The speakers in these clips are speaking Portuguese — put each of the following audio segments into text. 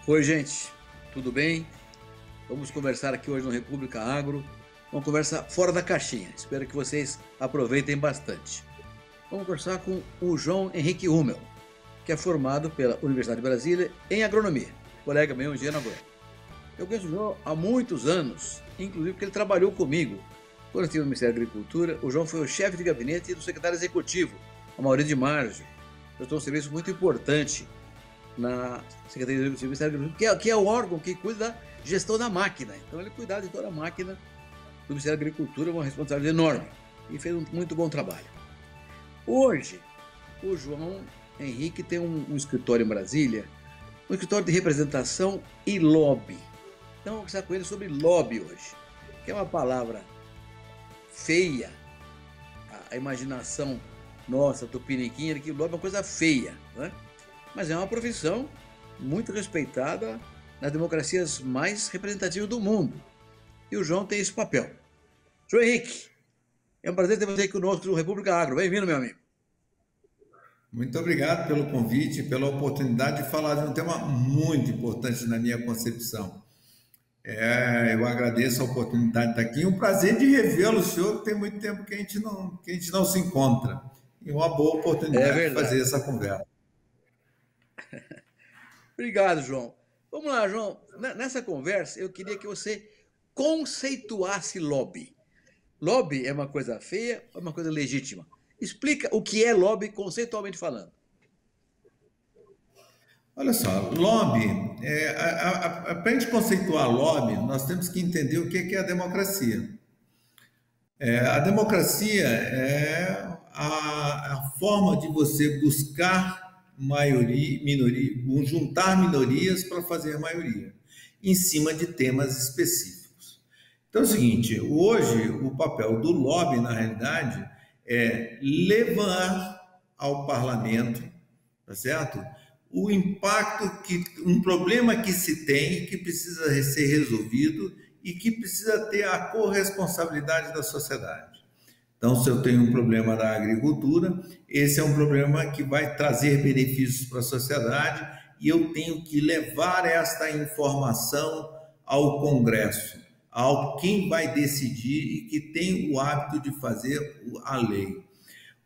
Oi, gente, tudo bem? Vamos conversar aqui hoje no República Agro, uma conversa fora da caixinha. Espero que vocês aproveitem bastante. Vamos conversar com o João Henrique Hummel, que é formado pela Universidade de Brasília em agronomia, colega meu, engenheiro agrônomo. Eu conheço o João há muitos anos, inclusive porque ele trabalhou comigo. Quando eu estive no Ministério da Agricultura, o João foi o chefe de gabinete do secretário executivo, Amaury de Marzo. Prestou um serviço muito importante na Secretaria Executiva do Ministério da Agricultura, que é o órgão que cuida da gestão da máquina. Então, ele cuidava de toda a máquina do Ministério da Agricultura, uma responsabilidade enorme, e fez um muito bom trabalho. Hoje, o João Henrique tem um escritório em Brasília, um escritório de representação e lobby. Então, vou conversar com ele sobre lobby hoje, que é uma palavra feia, a imaginação nossa, tupiniquinha, de que o lobby é uma coisa feia, né? Mas é uma profissão muito respeitada nas democracias mais representativas do mundo. E o João tem esse papel. João Henrique, é um prazer ter você aqui conosco no República Agro. Bem-vindo, meu amigo. Muito obrigado pelo convite, pela oportunidade de falar de um tema muito importante na minha concepção. Eu agradeço a oportunidade de estar aqui. Um prazer de revê-lo, senhor, que tem muito tempo que a gente não se encontra. E uma boa oportunidade de fazer essa conversa. Obrigado, João. Vamos lá, João. Nessa conversa, eu queria que você conceituasse lobby. Lobby é uma coisa feia ou é uma coisa legítima? Explica o que é lobby conceitualmente falando. Olha só, lobby, para a gente conceituar lobby, nós temos que entender o que é a democracia. A democracia é a forma de você buscar juntar minorias para fazer maioria, em cima de temas específicos. Então é o seguinte, hoje o papel do lobby, na realidade, é levar ao parlamento, tá certo? O impacto um problema que se tem, que precisa ser resolvido e que precisa ter a corresponsabilidade da sociedade. Então, se eu tenho um problema da agricultura, esse é um problema que vai trazer benefícios para a sociedade e eu tenho que levar esta informação ao Congresso, ao quem vai decidir e que tem o hábito de fazer a lei.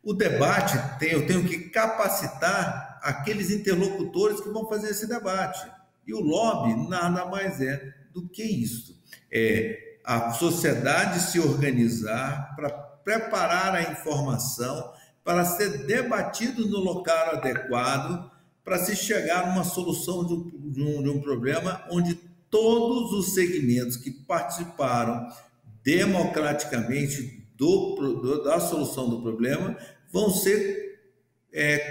O debate, eu tenho que capacitar aqueles interlocutores que vão fazer esse debate. E o lobby nada mais é do que isso. É a sociedade se organizar para preparar a informação para ser debatido no local adequado, para se chegar a uma solução de um problema onde todos os segmentos que participaram democraticamente da solução do problema vão ser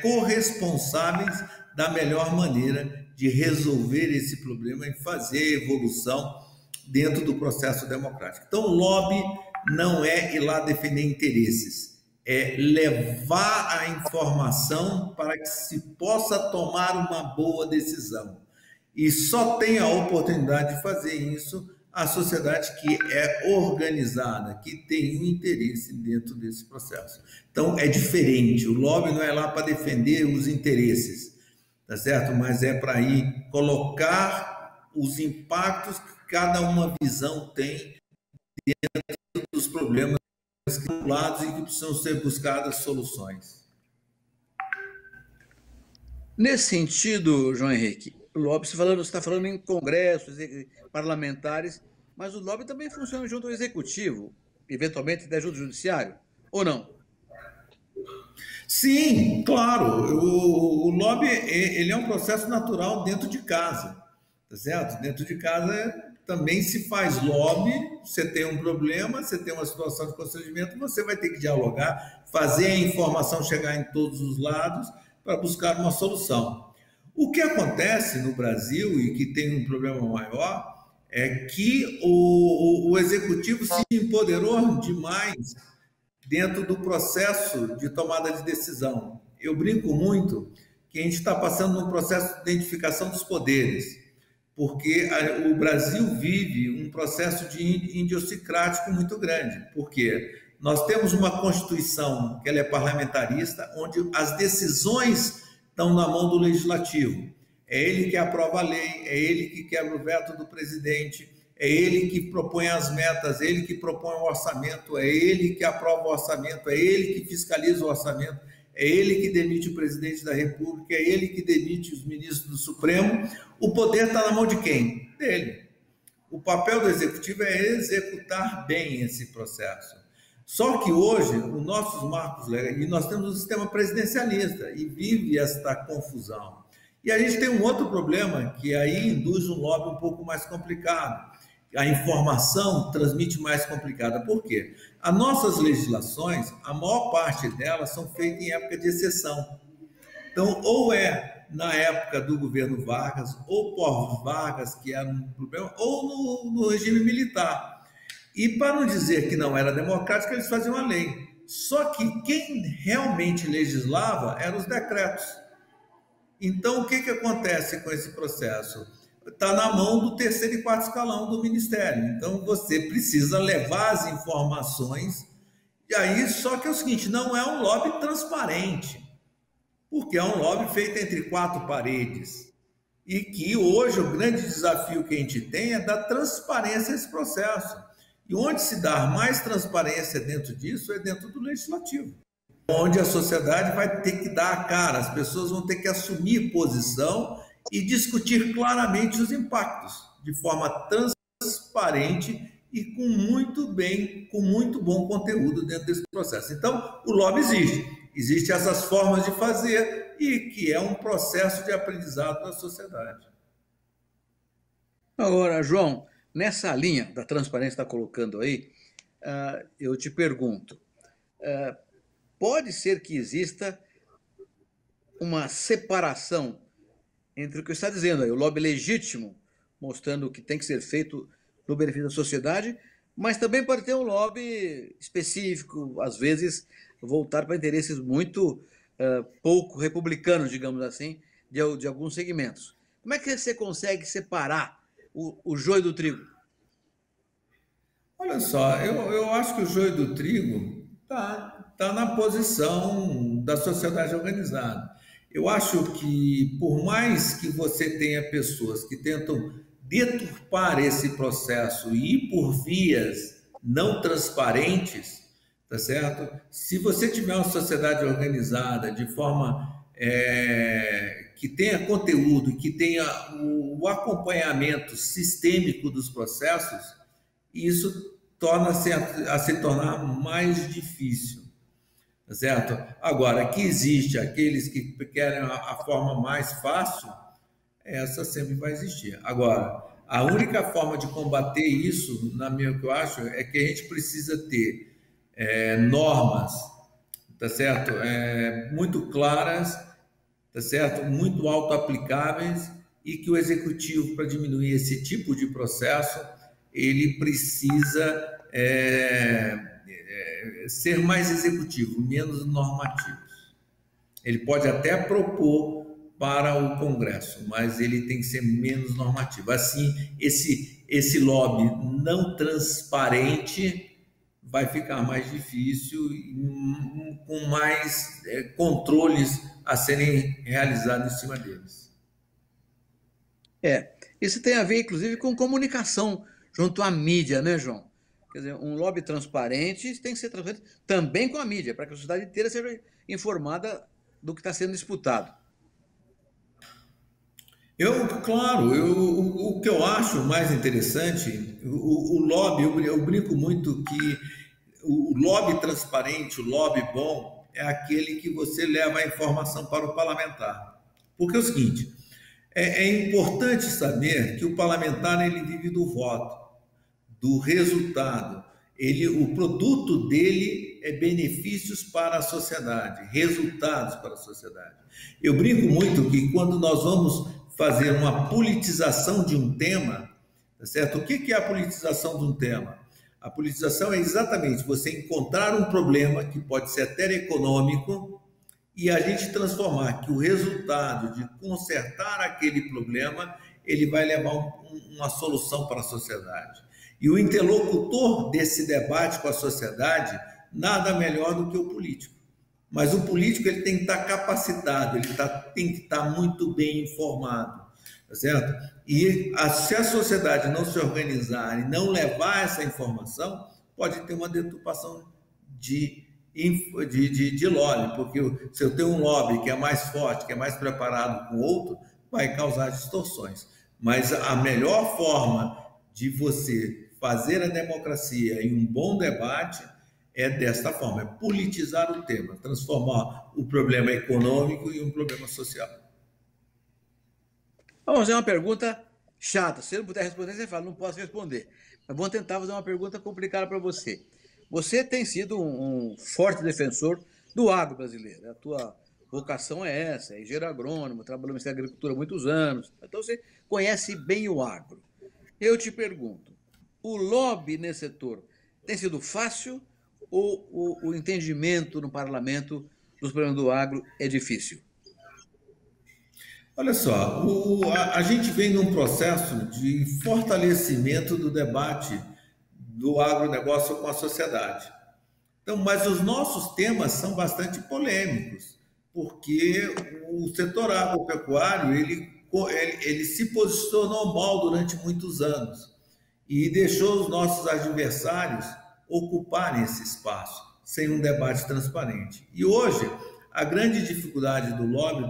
corresponsáveis da melhor maneira de resolver esse problema e fazer evolução dentro do processo democrático. Então, o lobby não é ir lá defender interesses, é levar a informação para que se possa tomar uma boa decisão. E só tem a oportunidade de fazer isso a sociedade que é organizada, que tem um interesse dentro desse processo. Então, é diferente. O lobby não é lá para defender os interesses, tá certo? Mas é para ir colocar os impactos que cada uma visão tem dentro dos problemas acumulados e que precisam ser buscadas soluções. Nesse sentido, João Henrique, o lobby, você está falando em congressos parlamentares, mas o lobby também funciona junto ao executivo, eventualmente até junto ao judiciário, ou não? Sim, claro. O lobby ele é um processo natural dentro de casa, tá certo? Dentro de casa também se faz lobby. Você tem um problema, você tem uma situação de constrangimento, você vai ter que dialogar, fazer a informação chegar em todos os lados para buscar uma solução. O que acontece no Brasil e que tem um problema maior é que o executivo se empoderou demais dentro do processo de tomada de decisão. Eu brinco muito que a gente está passando num processo de identificação dos poderes, porque o Brasil vive um processo de idiosincrático muito grande. Por quê? Nós temos uma Constituição que ela é parlamentarista, onde as decisões estão na mão do Legislativo. é ele que aprova a lei, é ele que quebra o veto do presidente, é ele que propõe as metas, é ele que propõe o orçamento, é ele que aprova o orçamento, é ele que fiscaliza o orçamento, é ele que demite o presidente da República, é ele que demite os ministros do Supremo. O poder está na mão de quem? Dele. O papel do executivo é executar bem esse processo. Só que hoje, os nossos marcos legais, e nós temos um sistema presidencialista, e vive esta confusão. E a gente tem um outro problema, que aí induz um lobby um pouco mais complicado. A informação transmite mais complicada. Por quê? As nossas legislações, a maior parte delas são feitas em época de exceção. Então, ou é na época do governo Vargas, ou pós-Vargas, que era um problema, ou no regime militar. E para não dizer que não era democrático, eles faziam a lei. Só que quem realmente legislava eram os decretos. Então, o que acontece com esse processo? Está na mão do terceiro e quarto escalão do Ministério. Então, você precisa levar as informações. E aí, só que é o seguinte, não é um lobby transparente, porque é um lobby feito entre quatro paredes. E que hoje o grande desafio que a gente tem é dar transparência a esse processo. E onde se dá mais transparência dentro disso é dentro do legislativo, onde a sociedade vai ter que dar a cara, as pessoas vão ter que assumir posição e discutir claramente os impactos, de forma transparente e com muito bom conteúdo dentro desse processo. Então, o lobby existem essas formas de fazer e que é um processo de aprendizado da sociedade. Agora, João, nessa linha da transparência que está colocando aí, eu te pergunto, pode ser que exista uma separação entre o que está dizendo aí, o lobby legítimo, mostrando o que tem que ser feito no benefício da sociedade, mas também pode ter um lobby específico, às vezes voltar para interesses muito pouco republicanos, digamos assim, de alguns segmentos. Como é que você consegue separar o joio do trigo? Olha só, eu acho que o joio do trigo tá na posição da sociedade organizada. Eu acho que, por mais que você tenha pessoas que tentam deturpar esse processo e ir por vias não transparentes, tá certo? Se você tiver uma sociedade organizada de forma que tenha conteúdo, que tenha o acompanhamento sistêmico dos processos, isso torna-se a se tornar mais difícil, tá certo? Agora, que existe aqueles que querem a forma mais fácil, essa sempre vai existir. Agora, a única forma de combater isso, na minha que eu acho, é que a gente precisa ter normas, tá certo? Muito claras, tá certo? Muito auto-aplicáveis, e que o executivo, para diminuir esse tipo de processo, ele precisa ser mais executivo, menos normativo. Ele pode até propor para o Congresso, mas ele tem que ser menos normativo. Assim, esse lobby não transparente vai ficar mais difícil, com mais controles a serem realizados em cima deles. Isso tem a ver, inclusive, com comunicação junto à mídia, né, João? Quer dizer, um lobby transparente tem que ser transparente também com a mídia, para que a sociedade inteira seja informada do que está sendo disputado. O que eu acho mais interessante, o lobby, eu brinco muito que o lobby transparente, o lobby bom, é aquele que você leva a informação para o parlamentar. Porque é o seguinte, é importante saber que o parlamentar ele vive do voto, do resultado. O produto dele é benefícios para a sociedade, resultados para a sociedade. Eu brinco muito que quando nós vamos fazer uma politização de um tema, tá certo? O que é a politização de um tema? A politização é exatamente você encontrar um problema que pode ser até econômico e a gente transformar que o resultado de consertar aquele problema, ele vai levar uma solução para a sociedade. E o interlocutor desse debate com a sociedade, nada melhor do que o político. Mas o político ele tem que estar capacitado, tem que estar muito bem informado, tá certo? E se a sociedade não se organizar e não levar essa informação, pode ter uma deturpação de lobby, porque se eu tenho um lobby que é mais forte, que é mais preparado com o outro, vai causar distorções. Mas a melhor forma de você fazer a democracia em um bom debate é desta forma, é politizar o tema, transformar o problema econômico em um problema social. Vamos fazer uma pergunta chata. Se você não puder responder, você fala, não posso responder. Mas vamos tentar fazer uma pergunta complicada para você. Você tem sido um forte defensor do agro brasileiro. A tua vocação é essa, é engenheiro agrônomo, trabalhou no Ministério da Agricultura há muitos anos. Então você conhece bem o agro. Eu te pergunto, o lobby nesse setor tem sido fácil ou o entendimento no parlamento dos problemas do agro é difícil? Olha só, a gente vem num processo de fortalecimento do debate do agronegócio com a sociedade. Então, mas os nossos temas são bastante polêmicos, porque o setor agropecuário ele se posicionou mal durante muitos anos e deixou os nossos adversários ocuparem esse espaço sem um debate transparente. E hoje, a grande dificuldade do lobby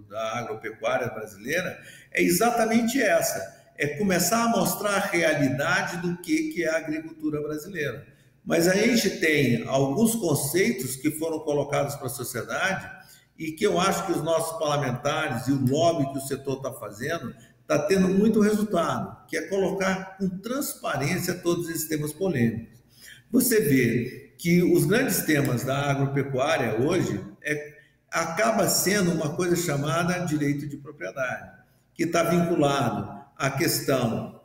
da agropecuária brasileira é exatamente essa, é começar a mostrar a realidade do que é a agricultura brasileira. Mas a gente tem alguns conceitos que foram colocados para a sociedade e que eu acho que os nossos parlamentares e o lobby que o setor está fazendo está tendo muito resultado, que é colocar com transparência todos esses temas polêmicos. Você vê que os grandes temas da agropecuária hoje acaba sendo uma coisa chamada direito de propriedade, que está vinculado à questão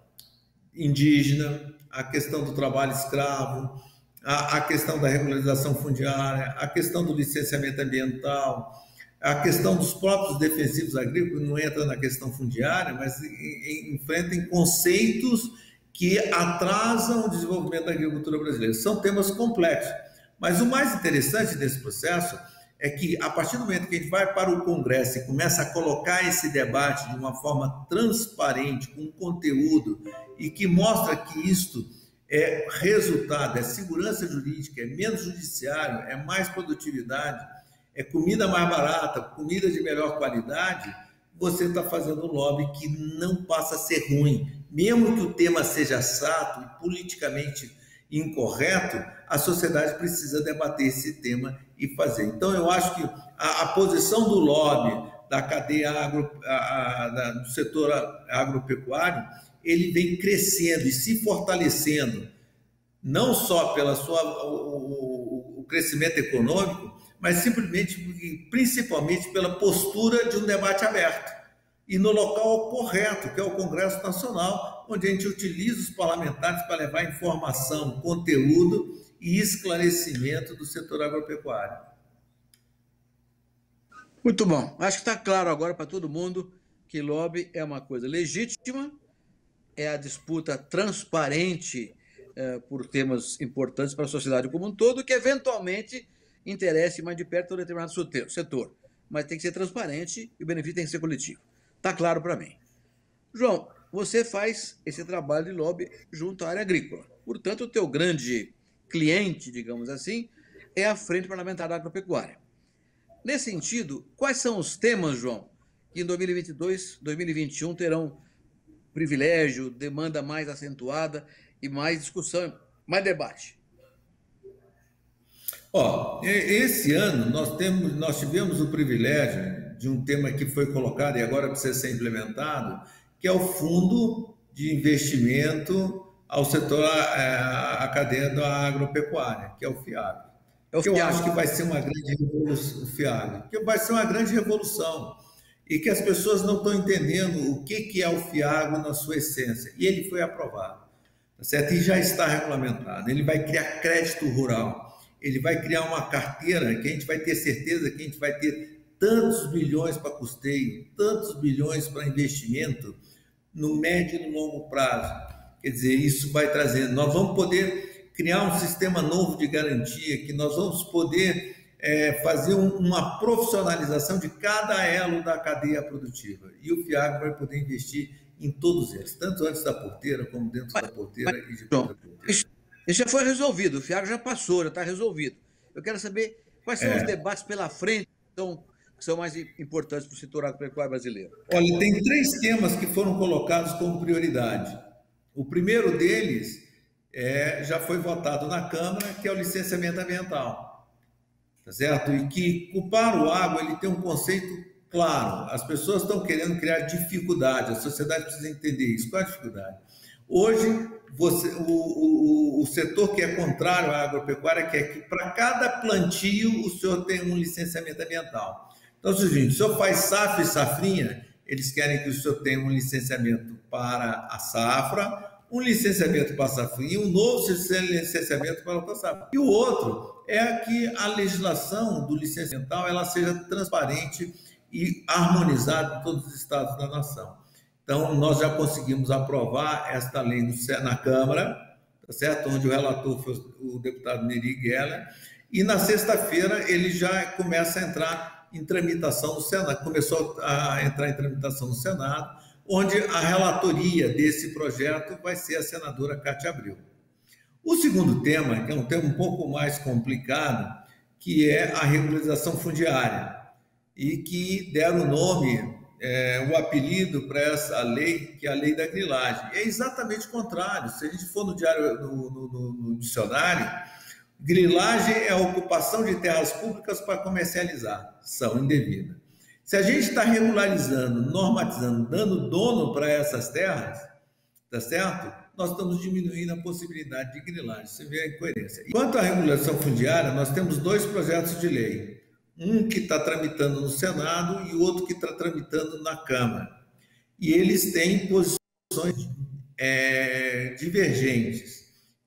indígena, à questão do trabalho escravo, à questão da regularização fundiária, à questão do licenciamento ambiental, a questão dos próprios defensivos agrícolas, não entra na questão fundiária, mas enfrentam conceitos que atrasam o desenvolvimento da agricultura brasileira. São temas complexos. Mas o mais interessante desse processo é que, a partir do momento que a gente vai para o Congresso e começa a colocar esse debate de uma forma transparente, com conteúdo, e que mostra que isto é resultado, é segurança jurídica, é menos judiciário, é mais produtividade, é comida mais barata, comida de melhor qualidade, você está fazendo um lobby que não passa a ser ruim. Mesmo que o tema seja chato e politicamente incorreto, a sociedade precisa debater esse tema e fazer. Então, eu acho que a posição do lobby, da cadeia do setor agropecuário, ele vem crescendo e se fortalecendo, não só pelo o crescimento econômico, mas simplesmente e principalmente pela postura de um debate aberto e no local correto, que é o Congresso Nacional, onde a gente utiliza os parlamentares para levar informação, conteúdo e esclarecimento do setor agropecuário. Muito bom. Acho que está claro agora para todo mundo que lobby é uma coisa legítima, é a disputa transparente por temas importantes para a sociedade como um todo, que eventualmente interesse mais de perto um determinado setor, mas tem que ser transparente e o benefício tem que ser coletivo. Está claro para mim. João, você faz esse trabalho de lobby junto à área agrícola. Portanto, o teu grande cliente, digamos assim, é a Frente Parlamentar da Agropecuária. Nesse sentido, quais são os temas, João, que em 2022, 2021 terão privilégio, demanda mais acentuada e mais discussão, mais debate? Esse ano nós tivemos o privilégio de um tema que foi colocado e agora precisa ser implementado, que é o Fundo de Investimento ao Setor, a cadeia da agropecuária, que é o FIAG. Que eu acho que vai ser uma grande revolução, o FIAG, que vai ser uma grande revolução e que as pessoas não estão entendendo o que é o FIAG na sua essência. E ele foi aprovado, tá certo? E já está regulamentado. Ele vai criar crédito rural. Ele vai criar uma carteira que a gente vai ter certeza que a gente vai ter tantos bilhões para custeio, tantos bilhões para investimento no médio e no longo prazo. Quer dizer, isso vai trazendo. Nós vamos poder criar um sistema novo de garantia, que nós vamos poder fazer uma profissionalização de cada elo da cadeia produtiva. E o FIAGRO vai poder investir em todos eles, tanto antes da porteira, como dentro da porteira e depois da porteira. Isso já foi resolvido, o FIAGRO já passou, já está resolvido. Eu quero saber quais são os debates pela frente que são mais importantes para o setor agropecuário brasileiro. Olha, tem 3 temas que foram colocados como prioridade. O primeiro deles já foi votado na Câmara, que é o licenciamento ambiental, tá certo? E que para o agro ele tem um conceito claro. As pessoas estão querendo criar dificuldade, a sociedade precisa entender isso. Qual é a dificuldade? Hoje, o setor que é contrário à agropecuária quer que para cada plantio o senhor tenha um licenciamento ambiental. Então, é o seguinte, o senhor faz safra e safrinha, eles querem que o senhor tenha um licenciamento para a safra, um licenciamento para a safrinha e um novo licenciamento para outra safra. E o outro é que a legislação do licenciamento ela seja transparente e harmonizada em todos os estados da nação. Então, nós já conseguimos aprovar esta lei na Câmara, tá certo? Onde o relator foi o deputado Neri Geller, e na sexta-feira ele já começa a entrar em tramitação no Senado, começou a entrar em tramitação no Senado, onde a relatoria desse projeto vai ser a senadora Cátia Abreu. O segundo tema, que é um tema um pouco mais complicado, que é a regularização fundiária, e que deram o nome, o apelido para essa lei, que é a lei da grilagem. É exatamente o contrário. Se a gente for no dicionário, grilagem é a ocupação de terras públicas para comercialização indevida. Se a gente está regularizando, normatizando, dando dono para essas terras, tá certo? Nós estamos diminuindo a possibilidade de grilagem. Você vê a incoerência. Quanto à regulação fundiária, nós temos 2 projetos de lei. Um que está tramitando no Senado e outro que está tramitando na Câmara. E eles têm posições divergentes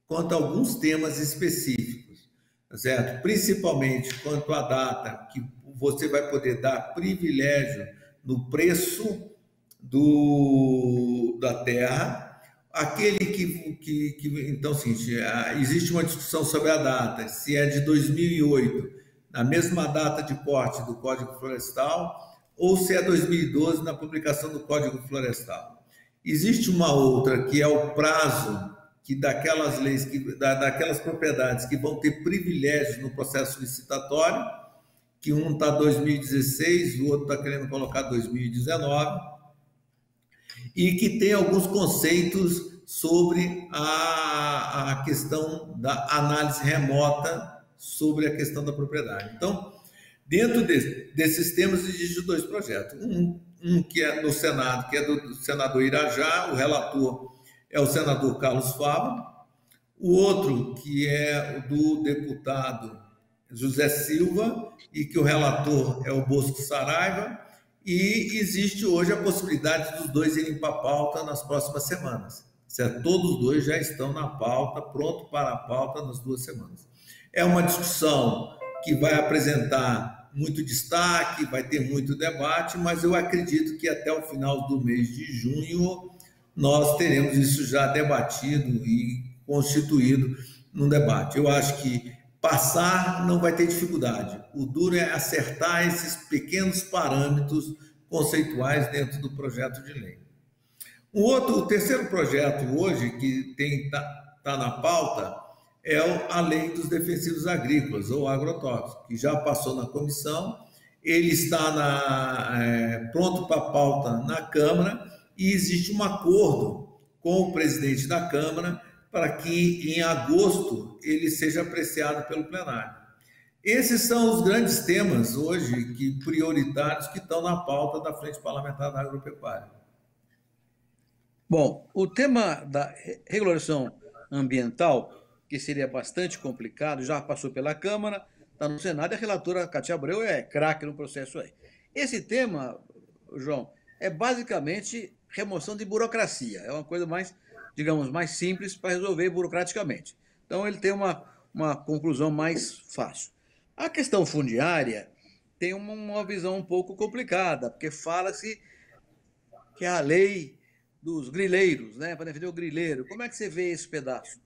quanto a alguns temas específicos, tá certo? Principalmente quanto à data que você vai poder dar privilégio no preço da terra, aquele então, assim, existe uma discussão sobre a data, se é de 2008, na mesma data de corte do Código Florestal, ou se é 2012, na publicação do Código Florestal. Existe uma outra, que é o prazo daquelas leis, daquelas propriedades que vão ter privilégios no processo licitatório, que um está 2016, o outro está querendo colocar 2019, e que tem alguns conceitos sobre a questão da análise remota sobre a questão da propriedade. Então, dentro desses temas, existem 2 projetos. Um que é no Senado, que é do senador Irajá, o relator é o senador Carlos Fava. O outro, que é do deputado José Silva, e que o relator é o Bosco Saraiva. E existe hoje a possibilidade dos 2 irem para a pauta nas próximas semanas. Certo? Todos os 2 já estão na pauta, pronto para a pauta nas 2 semanas. É uma discussão que vai apresentar muito destaque, vai ter muito debate, mas eu acredito que até o final do mês de junho nós teremos isso já debatido e constituído num debate. Eu acho que passar não vai ter dificuldade. O duro é acertar esses pequenos parâmetros conceituais dentro do projeto de lei. O terceiro projeto hoje que está na pauta é a Lei dos Defensivos Agrícolas, ou agrotóxicos, que já passou na comissão, ele está pronto para a pauta na Câmara e existe um acordo com o presidente da Câmara para que em agosto ele seja apreciado pelo plenário. Esses são os grandes temas hoje prioritários que estão na pauta da Frente Parlamentar da Agropecuária. Bom, o tema da regularização ambiental, que seria bastante complicado, já passou pela Câmara, está no Senado, e a relatora Cátia Abreu é craque no processo aí. Esse tema, João, é basicamente remoção de burocracia, é uma coisa mais, digamos, mais simples para resolver burocraticamente. Então, ele tem uma conclusão mais fácil. A questão fundiária tem uma visão um pouco complicada, porque fala-se que é a lei dos grileiros, né, para defender o grileiro. Como é que você vê esse pedaço?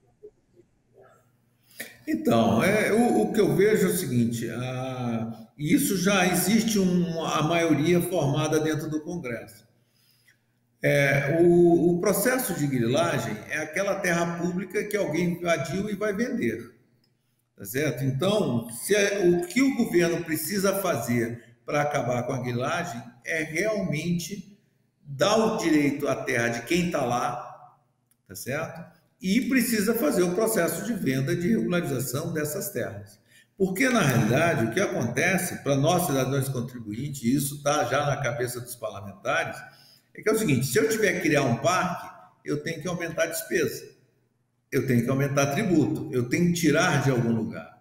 Então, o que eu vejo é o seguinte: isso já existe a maioria formada dentro do Congresso. O processo de grilagem é aquela terra pública que alguém invadiu e vai vender, tá certo? Então, o que o governo precisa fazer para acabar com a grilagem é realmente dar o direito à terra de quem está lá, tá certo? E precisa fazer o processo de venda de regularização dessas terras. Porque, na realidade, o que acontece para nós, cidadãos contribuintes, e isso está já na cabeça dos parlamentares, é que é o seguinte: se eu tiver que criar um parque, eu tenho que aumentar a despesa, eu tenho que aumentar tributo, eu tenho que tirar de algum lugar.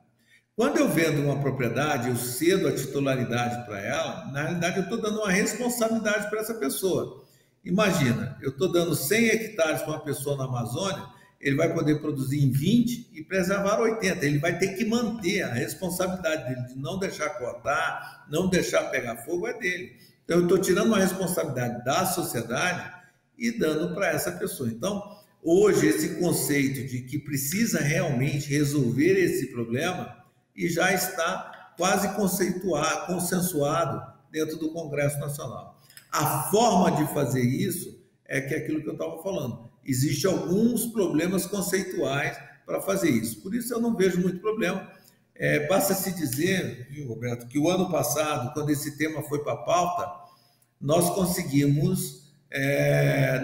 Quando eu vendo uma propriedade, eu cedo a titularidade para ela, na realidade eu estou dando uma responsabilidade para essa pessoa. Imagina, eu estou dando 100 hectares para uma pessoa na Amazônia, ele vai poder produzir em 20 e preservar 80. Ele vai ter que manter a responsabilidade dele de não deixar cortar, não deixar pegar fogo, é dele. Então, eu estou tirando uma responsabilidade da sociedade e dando para essa pessoa. Então, hoje, esse conceito de que precisa realmente resolver esse problema e já está quase consensuado dentro do Congresso Nacional. A forma de fazer isso é que é aquilo que eu estava falando. Existem alguns problemas conceituais para fazer isso. Por isso eu não vejo muito problema. Basta se dizer, viu, Roberto, que o ano passado, quando esse tema foi para a pauta, nós conseguimos,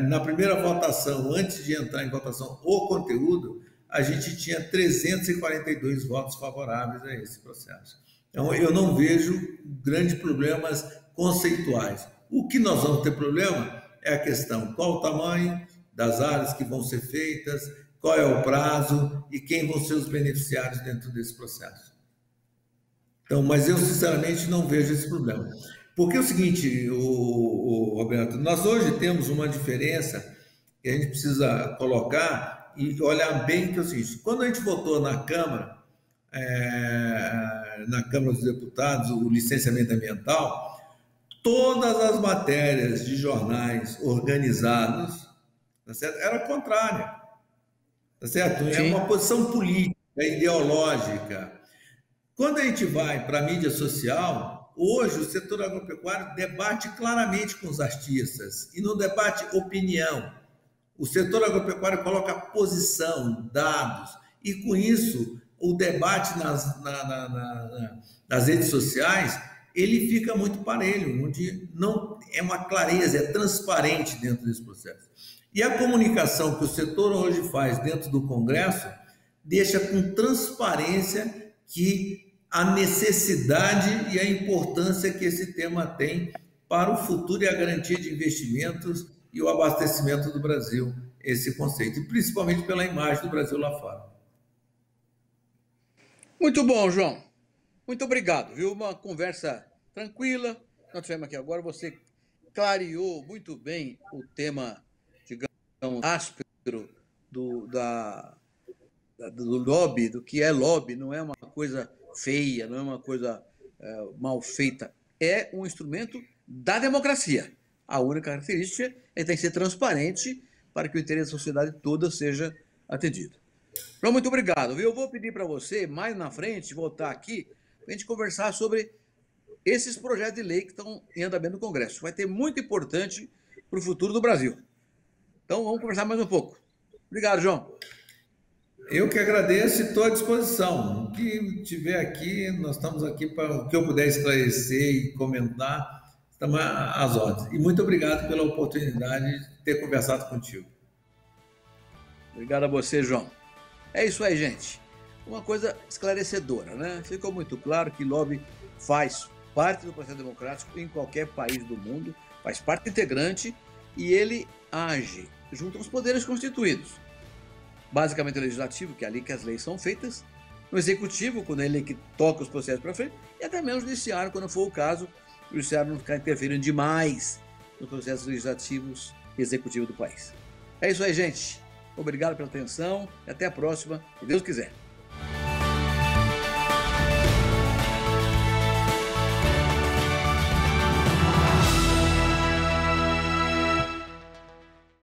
na primeira votação, antes de entrar em votação o conteúdo, a gente tinha 342 votos favoráveis a esse processo. Então, eu não vejo grandes problemas conceituais. O que nós vamos ter problema é a questão: qual o tamanho das áreas que vão ser feitas, qual é o prazo e quem vão ser os beneficiários dentro desse processo. Então, mas eu, sinceramente, não vejo esse problema. Porque é o seguinte, Roberto, nós hoje temos uma diferença que a gente precisa colocar e olhar bem, que é o seguinte: quando a gente votou na Câmara dos Deputados, o licenciamento ambiental, todas as matérias de jornais organizados, tá certo, era contrária, tá certo? É uma posição política, ideológica. Quando a gente vai para a mídia social, hoje o setor agropecuário debate claramente com os artistas e não debate opinião. O setor agropecuário coloca posição, dados, e com isso o debate nas redes sociais ele fica muito parelho, onde não é uma clareza, é transparente dentro desse processo. E a comunicação que o setor hoje faz dentro do Congresso deixa com transparência que a necessidade e a importância que esse tema tem para o futuro e a garantia de investimentos e o abastecimento do Brasil, esse conceito, e principalmente pela imagem do Brasil lá fora. Muito bom, João. Muito obrigado, viu? Uma conversa tranquila. Nós tivemos aqui agora, você clareou muito bem o tema, digamos, áspero do lobby, do que é lobby. Não é uma coisa feia, não é uma coisa mal feita. É um instrumento da democracia. A única característica é que tem que ser transparente para que o interesse da sociedade toda seja atendido. João, muito obrigado, viu? Eu vou pedir para você, mais na frente, voltar aqui para a gente conversar sobre esses projetos de lei que estão em andamento no Congresso. Vai ter muito importante para o futuro do Brasil. Então, vamos conversar mais um pouco. Obrigado, João. Eu que agradeço e estou à disposição. O que tiver aqui, nós estamos aqui para o que eu puder esclarecer e comentar, estamos às ordens. E muito obrigado pela oportunidade de ter conversado contigo. Obrigado a você, João. É isso aí, gente. Uma coisa esclarecedora, né? Ficou muito claro que lobby faz parte do processo democrático em qualquer país do mundo, faz parte integrante e ele age junto aos poderes constituídos. Basicamente o legislativo, que é ali que as leis são feitas, no executivo, quando ele é que toca os processos para frente, e até mesmo no judiciário, quando for o caso, o judiciário não ficar interferindo demais nos processos legislativos e executivos do país. É isso aí, gente. Obrigado pela atenção e até a próxima, se Deus quiser.